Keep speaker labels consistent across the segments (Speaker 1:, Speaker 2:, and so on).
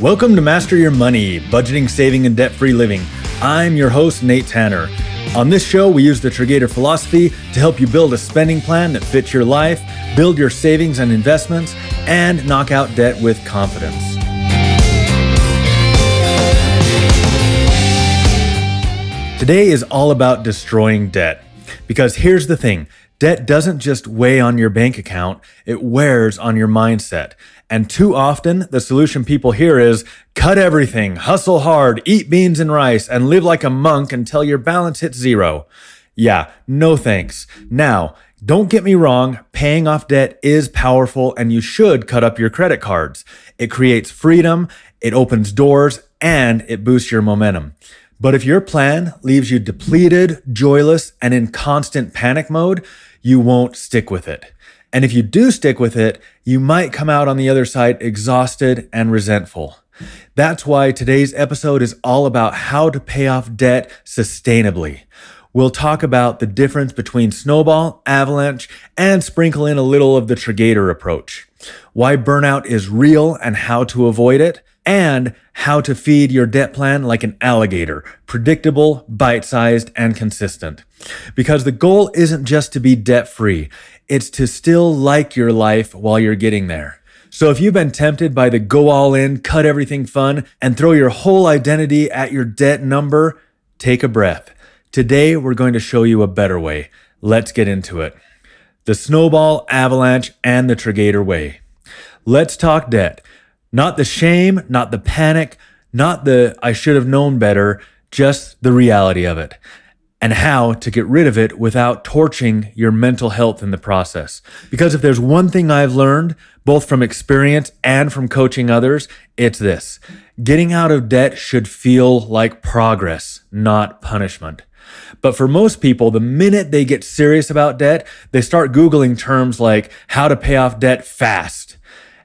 Speaker 1: Welcome to Master Your Money, Budgeting, Saving, and Debt-Free Living. I'm your host, Nate Tanner. On this show, we use the Triggator philosophy to help you build a spending plan that fits your life, build your savings and investments, and knock out debt with confidence. Today is all about destroying debt. Because here's the thing, debt doesn't just weigh on your bank account, it wears on your mindset. And too often, the solution people hear is cut everything, hustle hard, eat beans and rice, and live like a monk until your balance hits zero. Yeah, no thanks. Now, don't get me wrong, paying off debt is powerful and you should cut up your credit cards. It creates freedom, it opens doors, and it boosts your momentum. But if your plan leaves you depleted, joyless, and in constant panic mode, you won't stick with it. And if you do stick with it, you might come out on the other side exhausted and resentful. That's why today's episode is all about how to pay off debt sustainably. We'll talk about the difference between Snowball, Avalanche, and sprinkle in a little of the Triggator approach. Why burnout is real and how to avoid it, and how to feed your debt plan like an alligator, predictable, bite-sized, and consistent. Because the goal isn't just to be debt-free, it's to still like your life while you're getting there. So if you've been tempted by the go all in, cut everything fun, and throw your whole identity at your debt number, take a breath. Today, we're going to show you a better way. Let's get into it. The Snowball, Avalanche, and the Triggator way. Let's talk debt. Not the shame, not the panic, not the I should have known better, just the reality of it. And how to get rid of it without torching your mental health in the process. Because if there's one thing I've learned, both from experience and from coaching others, it's this. Getting out of debt should feel like progress, not punishment. But for most people, the minute they get serious about debt, they start Googling terms like how to pay off debt fast.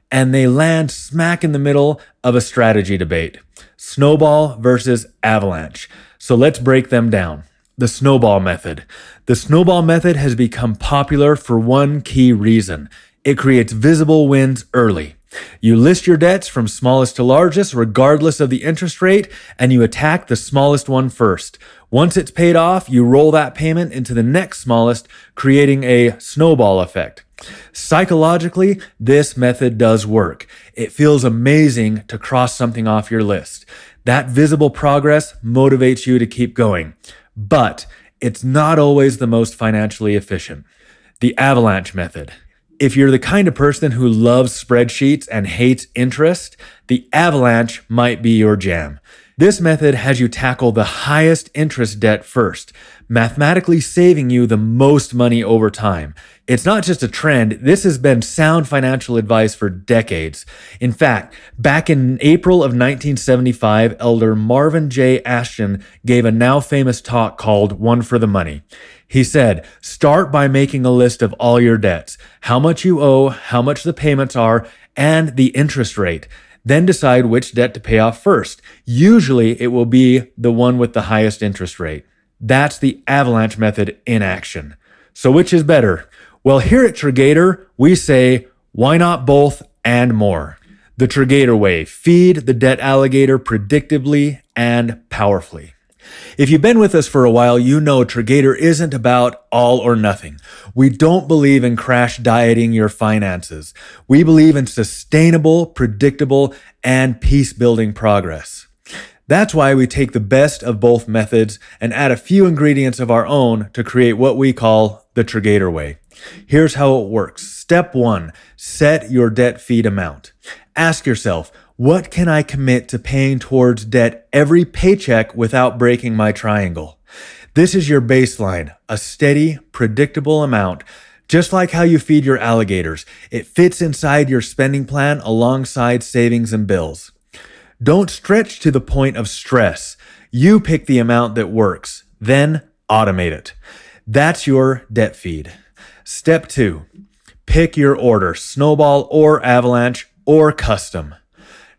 Speaker 1: And they land smack in the middle of a strategy debate. Snowball versus Avalanche. So let's break them down. The Snowball method. The Snowball method has become popular for one key reason. It creates visible wins early. You list your debts from smallest to largest, regardless of the interest rate, and you attack the smallest one first. Once it's paid off, you roll that payment into the next smallest, creating a snowball effect. Psychologically, this method does work. It feels amazing to cross something off your list. That visible progress motivates you to keep going. But it's not always the most financially efficient. The Avalanche method. If you're the kind of person who loves spreadsheets and hates interest, the Avalanche might be your jam. This method has you tackle the highest interest debt first, mathematically saving you the most money over time. It's not just a trend, this has been sound financial advice for decades. In fact, back in April of 1975, Elder Marvin J. Ashton gave a now famous talk called One for the Money. He said, start by making a list of all your debts, how much you owe, how much the payments are, and the interest rate. Then decide which debt to pay off first. Usually it will be the one with the highest interest rate. That's the Avalanche method in action. So which is better? Well, here at Triggator, we say, why not both and more? The Triggator way, feed the debt alligator predictably and powerfully. If you've been with us for a while, you know Triggator isn't about all or nothing. We don't believe in crash dieting your finances. We believe in sustainable, predictable, and peace-building progress. That's why we take the best of both methods and add a few ingredients of our own to create what we call the Triggator way. Here's how it works. Step 1, set your debt feed amount. Ask yourself, what can I commit to paying towards debt every paycheck without breaking my triangle? This is your baseline, a steady, predictable amount. Just like how you feed your alligators, it fits inside your spending plan alongside savings and bills. Don't stretch to the point of stress. You pick the amount that works, then automate it. That's your debt feed. Step 2, pick your order, Snowball or Avalanche or custom.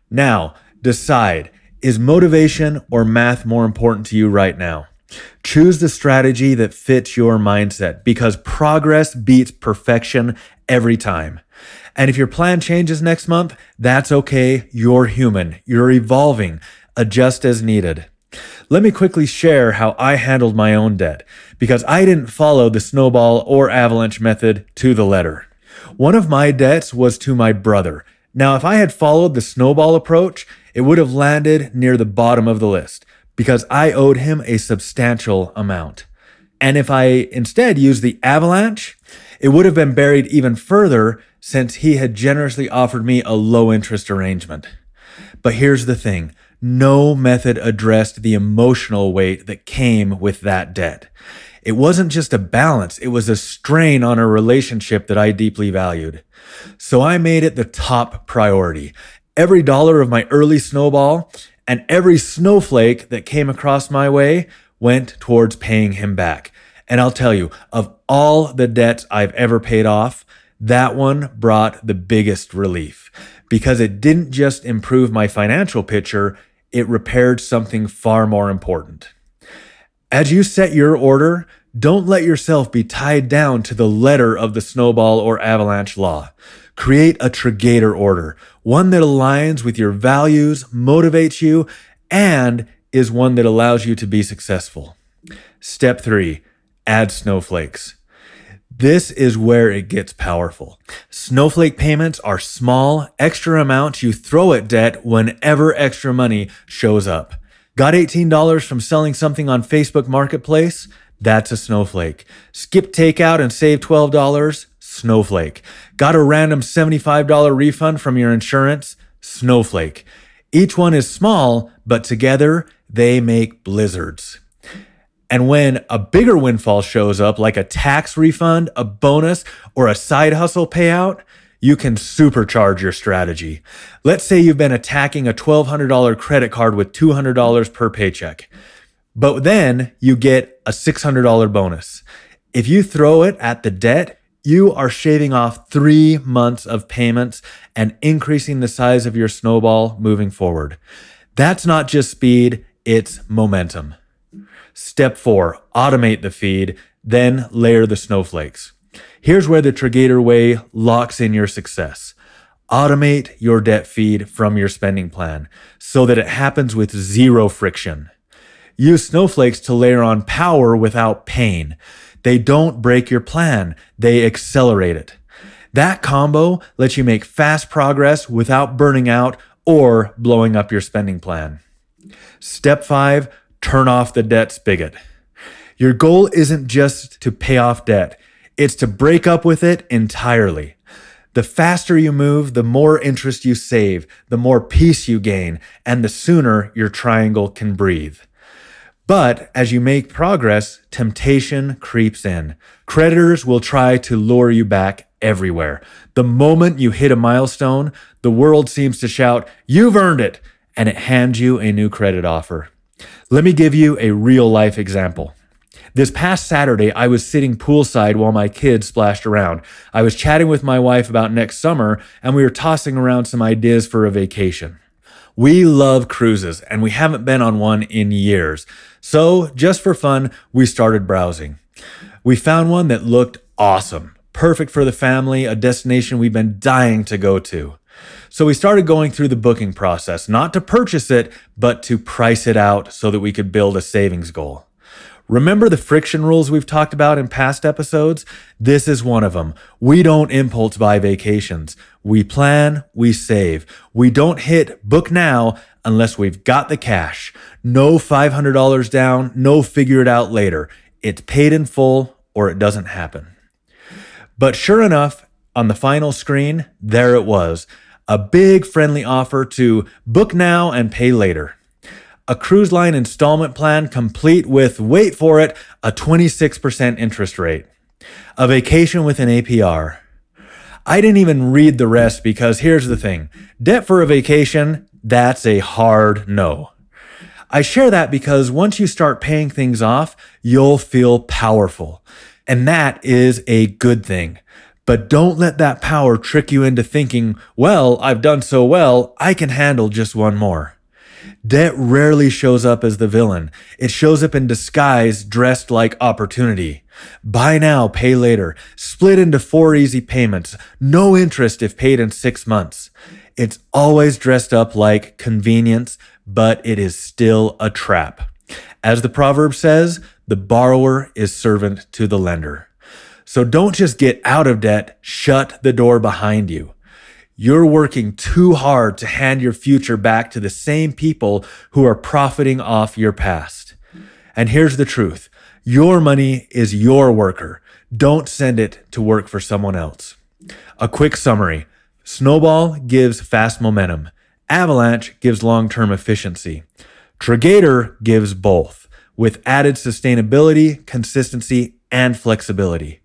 Speaker 1: Now, decide, is motivation or math more important to you right now? Choose the strategy that fits your mindset because progress beats perfection every time. And if your plan changes next month, that's okay. You're human. You're evolving. Adjust as needed. Let me quickly share how I handled my own debt because I didn't follow the Snowball or Avalanche method to the letter. One of my debts was to my brother. Now, if I had followed the Snowball approach, it would have landed near the bottom of the list because I owed him a substantial amount. And if I instead used the Avalanche, it would have been buried even further since he had generously offered me a low interest arrangement. But here's the thing. No method addressed the emotional weight that came with that debt. It wasn't just a balance, it was a strain on a relationship that I deeply valued. So I made it the top priority. Every dollar of my early Snowball and every snowflake that came across my way went towards paying him back. And I'll tell you, of all the debts I've ever paid off, that one brought the biggest relief because it didn't just improve my financial picture, it repaired something far more important. As you set your order, don't let yourself be tied down to the letter of the Snowball or Avalanche law. Create a Triggator order, one that aligns with your values, motivates you, and is one that allows you to be successful. Step 3, add snowflakes. This is where it gets powerful. Snowflake payments are small, extra amounts you throw at debt whenever extra money shows up. Got $18 from selling something on Facebook Marketplace? That's a snowflake. Skip takeout and save $12? Snowflake. Got a random $75 refund from your insurance? Snowflake. Each one is small, but together they make blizzards. And when a bigger windfall shows up, like a tax refund, a bonus, or a side hustle payout, you can supercharge your strategy. Let's say you've been attacking a $1,200 credit card with $200 per paycheck, but then you get a $600 bonus. If you throw it at the debt, you are shaving off 3 months of payments and increasing the size of your snowball moving forward. That's not just speed, it's momentum. Step 4, automate the feed, then layer the snowflakes. Here's where the Triggator way locks in your success. Automate your debt feed from your spending plan so that it happens with zero friction. Use snowflakes to layer on power without pain. They don't break your plan, they accelerate it. That combo lets you make fast progress without burning out or blowing up your spending plan. Step 5, turn off the debt spigot. Your goal isn't just to pay off debt, it's to break up with it entirely. The faster you move, the more interest you save, the more peace you gain, and the sooner your triangle can breathe. But as you make progress, temptation creeps in. Creditors will try to lure you back everywhere. The moment you hit a milestone, the world seems to shout, "You've earned it," and it hands you a new credit offer. Let me give you a real-life example. This past Saturday, I was sitting poolside while my kids splashed around. I was chatting with my wife about next summer, and we were tossing around some ideas for a vacation. We love cruises, and we haven't been on one in years. So, just for fun, we started browsing. We found one that looked awesome, perfect for the family, a destination we've been dying to go to. So we started going through the booking process, not to purchase it, but to price it out so that we could build a savings goal. Remember the friction rules we've talked about in past episodes? This is one of them. We don't impulse buy vacations. We plan, we save. We don't hit book now unless we've got the cash. No $500 down, no figure it out later. It's paid in full or it doesn't happen. But sure enough, on the final screen, there it was. A big friendly offer to book now and pay later. A cruise line installment plan complete with, wait for it, a 26% interest rate. A vacation with an APR. I didn't even read the rest because here's the thing. Debt for a vacation, that's a hard no. I share that because once you start paying things off, you'll feel powerful. And that is a good thing. But don't let that power trick you into thinking, well, I've done so well, I can handle just one more. Debt rarely shows up as the villain. It shows up in disguise, dressed like opportunity. Buy now, pay later. Split into 4 easy payments. No interest if paid in 6 months. It's always dressed up like convenience, but it is still a trap. As the proverb says, the borrower is servant to the lender. So don't just get out of debt, shut the door behind you. You're working too hard to hand your future back to the same people who are profiting off your past. And here's the truth. Your money is your worker. Don't send it to work for someone else. A quick summary. Snowball gives fast momentum. Avalanche gives long-term efficiency. Triggator gives both, with added sustainability, consistency, and flexibility.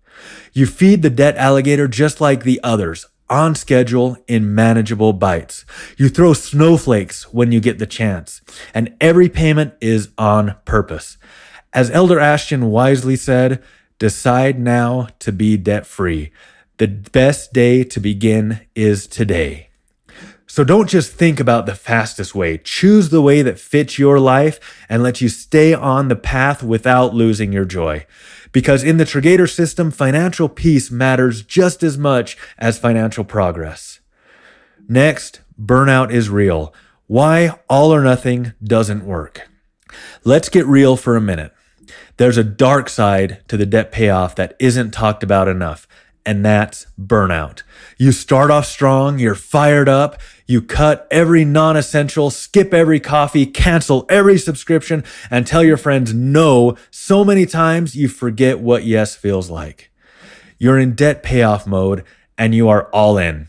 Speaker 1: You feed the debt alligator just like the others, on schedule in manageable bites. You throw snowflakes when you get the chance, and every payment is on purpose. As Elder Ashton wisely said, decide now to be debt-free. The best day to begin is today. So don't just think about the fastest way. Choose the way that fits your life and lets you stay on the path without losing your joy. Because in the Triggator system, financial peace matters just as much as financial progress. Next, burnout is real. Why all or nothing doesn't work. Let's get real for a minute. There's a dark side to the debt payoff that isn't talked about enough, and that's burnout. You start off strong, you're fired up, you cut every non-essential, skip every coffee, cancel every subscription, and tell your friends no so many times you forget what yes feels like. You're in debt payoff mode, and you are all in.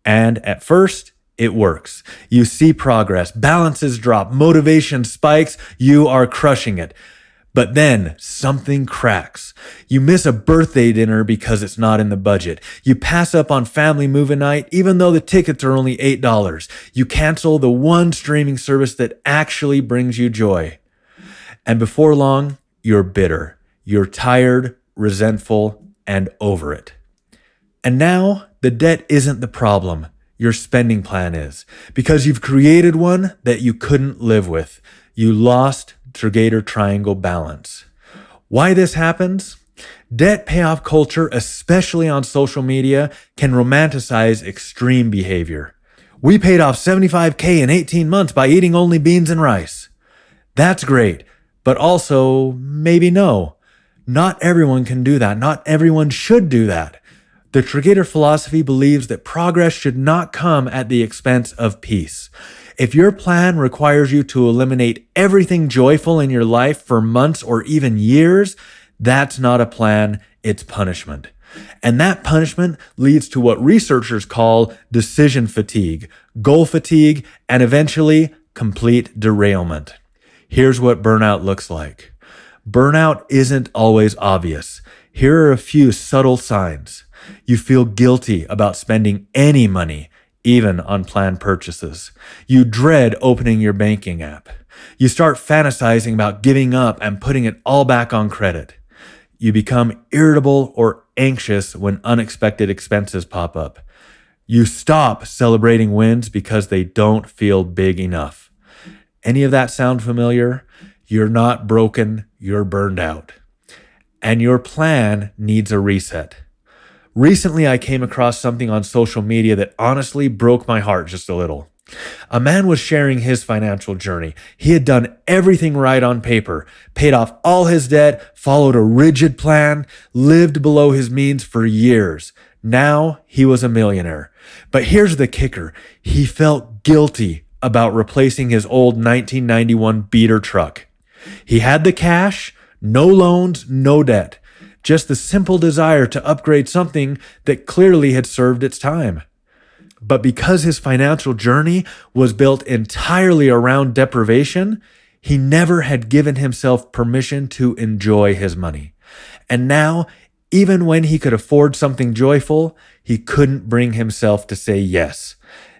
Speaker 1: And at first, it works. You see progress, balances drop, motivation spikes, you are crushing it. But then something cracks. You miss a birthday dinner because it's not in the budget. You pass up on family movie night even though the tickets are only $8. You cancel the one streaming service that actually brings you joy. And before long, you're bitter. You're tired, resentful, and over it. And now the debt isn't the problem. Your spending plan is. Because you've created one that you couldn't live with. You lost Triggator triangle balance. Why this happens? Debt payoff culture, especially on social media, can romanticize extreme behavior. We paid off $75,000 in 18 months by eating only beans and rice. That's great, but also maybe no. Not everyone can do that. Not everyone should do that. The Triggator philosophy believes that progress should not come at the expense of peace. If your plan requires you to eliminate everything joyful in your life for months or even years, that's not a plan, it's punishment. And that punishment leads to what researchers call decision fatigue, goal fatigue, and eventually complete derailment. Here's what burnout looks like. Burnout isn't always obvious. Here are a few subtle signs. You feel guilty about spending any money, even on planned purchases. You dread opening your banking app. You start fantasizing about giving up and putting it all back on credit. You become irritable or anxious when unexpected expenses pop up. You stop celebrating wins because they don't feel big enough. Any of that sound familiar? You're not broken, you're burned out. And your plan needs a reset. Recently, I came across something on social media that honestly broke my heart just a little. A man was sharing his financial journey. He had done everything right on paper, paid off all his debt, followed a rigid plan, lived below his means for years. Now he was a millionaire. But here's the kicker. He felt guilty about replacing his old 1991 beater truck. He had the cash, no loans, no debt. Just the simple desire to upgrade something that clearly had served its time. But because his financial journey was built entirely around deprivation, he never had given himself permission to enjoy his money. And now, even when he could afford something joyful, he couldn't bring himself to say yes.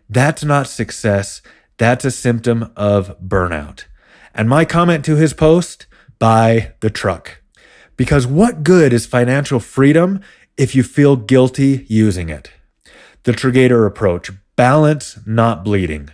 Speaker 1: That's not success. That's a symptom of burnout. And my comment to his post, buy the truck. Because what good is financial freedom if you feel guilty using it? The Triggator approach, balance, not bleeding.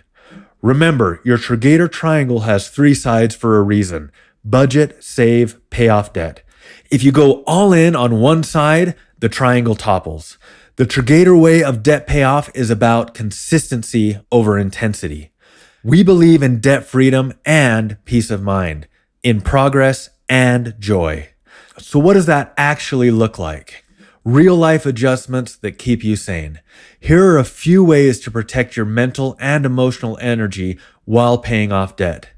Speaker 1: Remember, your Triggator triangle has 3 sides for a reason: budget, save, pay off debt. If you go all in on one side, the triangle topples. The Triggator way of debt payoff is about consistency over intensity. We believe in debt freedom and peace of mind, in progress and joy. So what does that actually look like? Real life adjustments that keep you sane. Here are a few ways to protect your mental and emotional energy while paying off debt.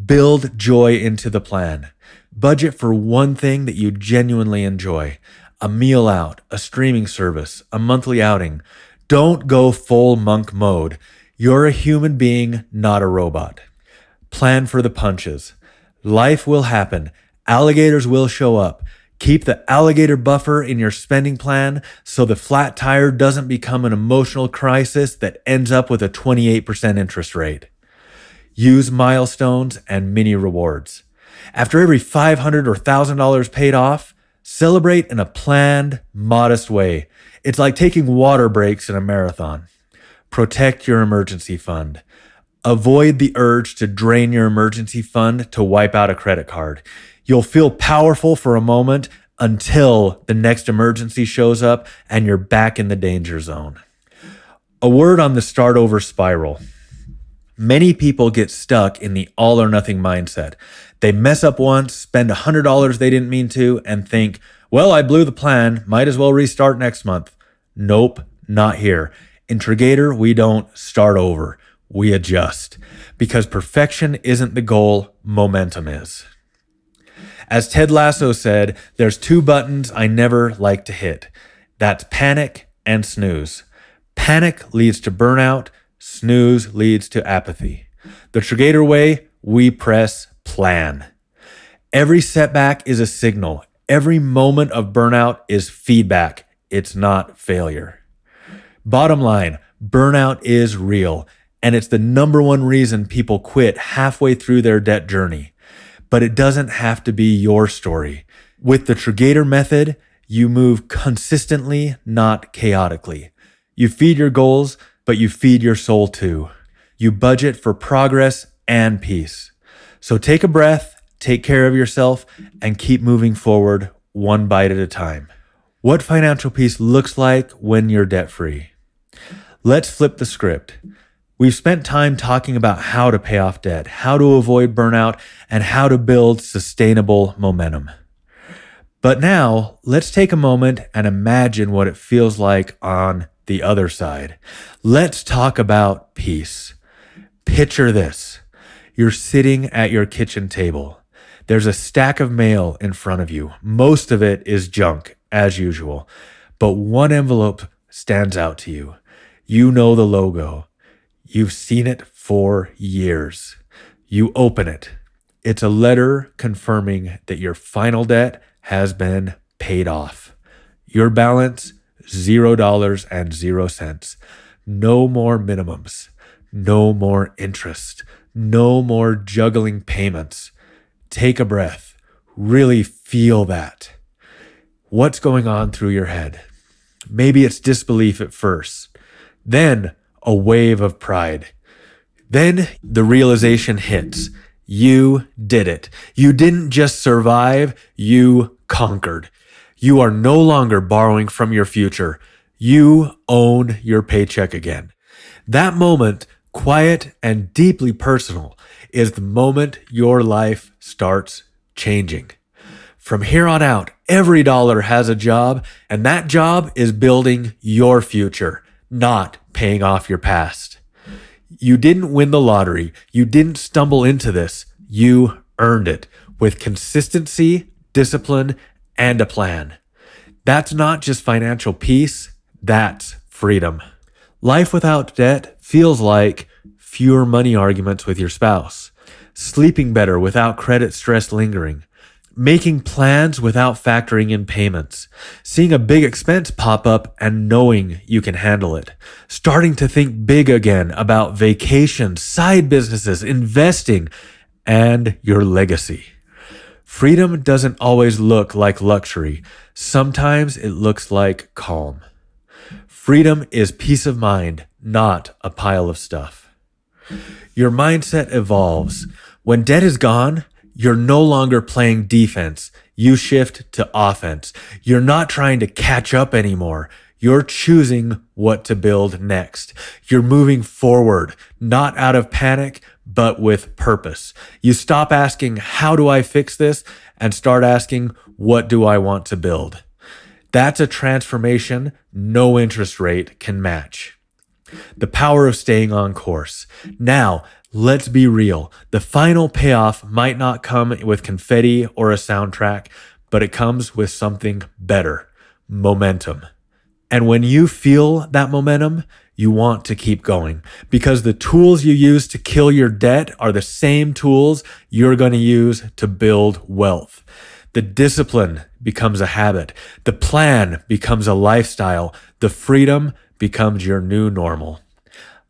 Speaker 1: Build joy into the plan. Budget for one thing that you genuinely enjoy. A meal out, a streaming service, a monthly outing. Don't go full monk mode. You're a human being, not a robot. Plan for the punches. Life will happen. Alligators will show up. Keep the alligator buffer in your spending plan so the flat tire doesn't become an emotional crisis that ends up with a 28% interest rate. Use milestones and mini rewards. After every $500 or $1,000 paid off, celebrate in a planned, modest way. It's like taking water breaks in a marathon. Protect your emergency fund. Avoid the urge to drain your emergency fund to wipe out a credit card. You'll feel powerful for a moment until the next emergency shows up and you're back in the danger zone. A word on the start over spiral. Many people get stuck in the all or nothing mindset. They mess up once, spend $100 they didn't mean to, and think, well, I blew the plan, might as well restart next month. Nope, not here. In Triggator, we don't start over. We adjust. Because perfection isn't the goal, momentum is. As Ted Lasso said, there's 2 buttons I never like to hit. That's panic and snooze. Panic leads to burnout. Snooze leads to apathy. The Triggator way, we press plan. Every setback is a signal. Every moment of burnout is feedback. It's not failure. Bottom line, burnout is real, and it's the number one reason people quit halfway through their debt journey. But it doesn't have to be your story. With the Triggator method, you move consistently, not chaotically. You feed your goals, but you feed your soul too. You budget for progress and peace. So take a breath, take care of yourself, and keep moving forward one bite at a time. What financial peace looks like when you're debt-free. Let's flip the script. We've spent time talking about how to pay off debt, how to avoid burnout, and how to build sustainable momentum. But now, let's take a moment and imagine what it feels like on the other side. Let's talk about peace. Picture this. You're sitting at your kitchen table. There's a stack of mail in front of you. Most of it is junk, as usual. But one envelope stands out to you. You know the logo. You've seen it for years. You open it. It's a letter confirming that your final debt has been paid off. Your balance, $0.00. No more minimums. No more interest. No more juggling payments. Take a breath. Really feel that. What's going on through your head? Maybe it's disbelief at first. Then a wave of pride. Then the realization hits. You did it. You didn't just survive, you conquered. You are no longer borrowing from your future. You own your paycheck again. That moment, quiet and deeply personal, is the moment your life starts changing. From here on out, every dollar has a job, and that job is building your future, not paying off your past. You didn't win the lottery. You didn't stumble into this. You earned it with consistency, discipline, and a plan. That's not just financial peace. That's freedom. Life without debt feels like fewer money arguments with your spouse, sleeping better without credit stress lingering, making plans without factoring in payments, seeing a big expense pop up and knowing you can handle it, starting to think big again about vacations, side businesses, investing, and your legacy. Freedom doesn't always look like luxury. Sometimes it looks like calm. Freedom is peace of mind, not a pile of stuff. Your mindset evolves. When debt is gone, you're no longer playing defense. You shift to offense. You're not trying to catch up anymore. You're choosing what to build next. You're moving forward, not out of panic, but with purpose. You stop asking, how do I fix this? And start asking, what do I want to build? That's a transformation no interest rate can match. The power of staying on course. Now, let's be real. The final payoff might not come with confetti or a soundtrack, but it comes with something better, momentum. And when you feel that momentum, you want to keep going because the tools you use to kill your debt are the same tools you're going to use to build wealth. The discipline becomes a habit. The plan becomes a lifestyle. The freedom becomes your new normal.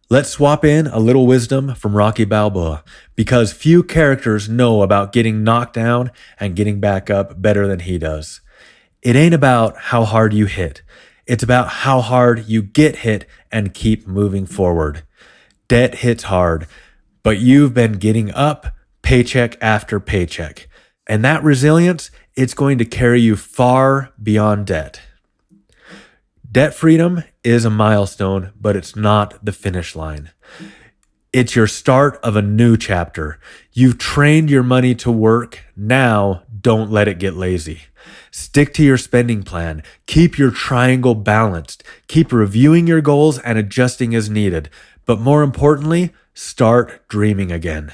Speaker 1: Let's swap in a little wisdom from Rocky Balboa because few characters know about getting knocked down and getting back up better than he does. It ain't about how hard you hit. It's about how hard you get hit and keep moving forward. Debt hits hard, but you've been getting up paycheck after paycheck. And that resilience, it's going to carry you far beyond debt. Debt freedom is a milestone, but it's not the finish line. It's your start of a new chapter. You've trained your money to work. Now, don't let it get lazy. Stick to your spending plan. Keep your triangle balanced. Keep reviewing your goals and adjusting as needed. But more importantly, start dreaming again.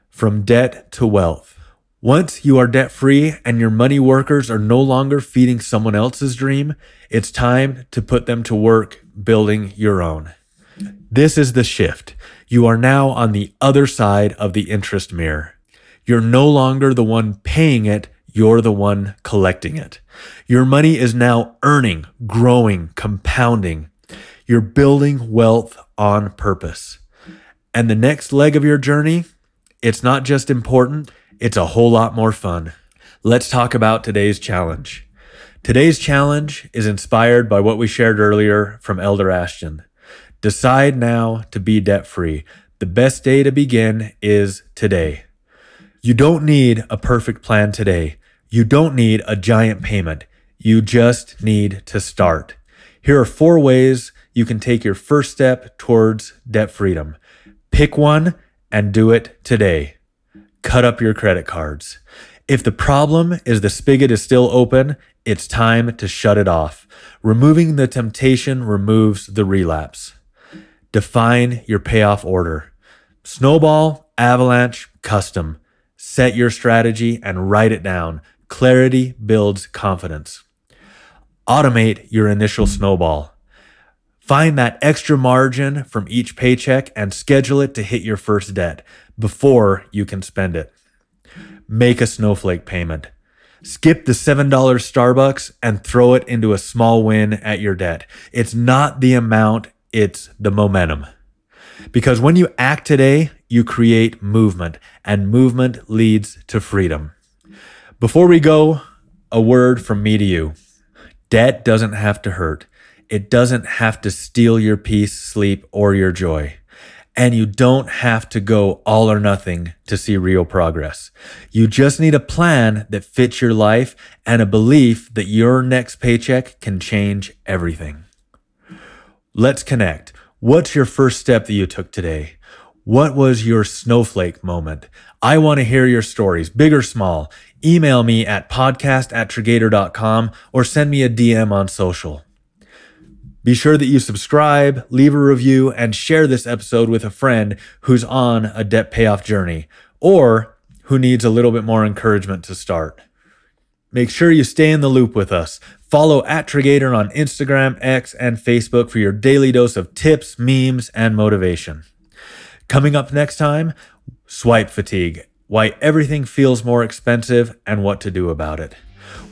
Speaker 1: From debt to wealth. Once you are debt-free and your money workers are no longer feeding someone else's dream, it's time to put them to work building your own. This is the shift. You are now on the other side of the interest mirror. You're no longer the one paying it, you're the one collecting it. Your money is now earning, growing, compounding. You're building wealth on purpose. And the next leg of your journey, it's not just important, it's a whole lot more fun. Let's talk about today's challenge. Today's challenge is inspired by what we shared earlier from Elder Ashton. Decide now to be debt-free. The best day to begin is today. You don't need a perfect plan today. You don't need a giant payment. You just need to start. Here are 4 ways you can take your first step towards debt freedom. Pick one and do it today. Cut up your credit cards. If the problem is the spigot is still open, it's time to shut it off. Removing the temptation removes the relapse. Define your payoff order. Snowball, Avalanche, Custom. Set your strategy and write it down. Clarity builds confidence. Automate your initial snowball. Find that extra margin from each paycheck and schedule it to hit your first debt before you can spend it. Make a snowflake payment. Skip the $7 Starbucks and throw it into a small win at your debt. It's not the amount, it's the momentum. Because when you act today, you create movement, and movement leads to freedom. Before we go, a word from me to you. Debt doesn't have to hurt. It doesn't have to steal your peace, sleep, or your joy. And you don't have to go all or nothing to see real progress. You just need a plan that fits your life and a belief that your next paycheck can change everything. Let's connect. What's your first step that you took today? What was your snowflake moment? I want to hear your stories, big or small. Email me at podcast@Triggator.com or send me a DM on social. Be sure that you subscribe, leave a review, and share this episode with a friend who's on a debt payoff journey or who needs a little bit more encouragement to start. Make sure you stay in the loop with us. Follow @Triggator on Instagram, X, and Facebook for your daily dose of tips, memes, and motivation. Coming up next time, swipe fatigue, why everything feels more expensive and what to do about it.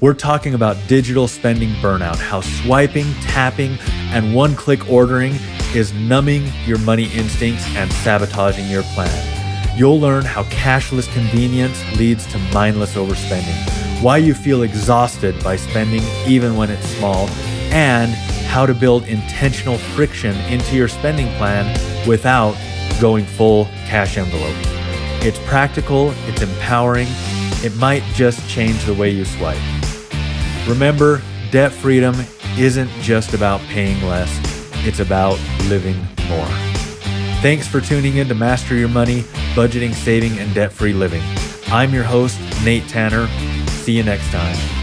Speaker 1: We're talking about digital spending burnout, how swiping, tapping, and one-click ordering is numbing your money instincts and sabotaging your plan. You'll learn how cashless convenience leads to mindless overspending, why you feel exhausted by spending even when it's small, and how to build intentional friction into your spending plan without going full cash envelope. It's practical, it's empowering, it might just change the way you swipe. Remember, debt freedom isn't just about paying less, it's about living more. Thanks for tuning in to Master Your Money, Budgeting, Saving, and Debt-Free Living. I'm your host, Nate Tanner. See you next time.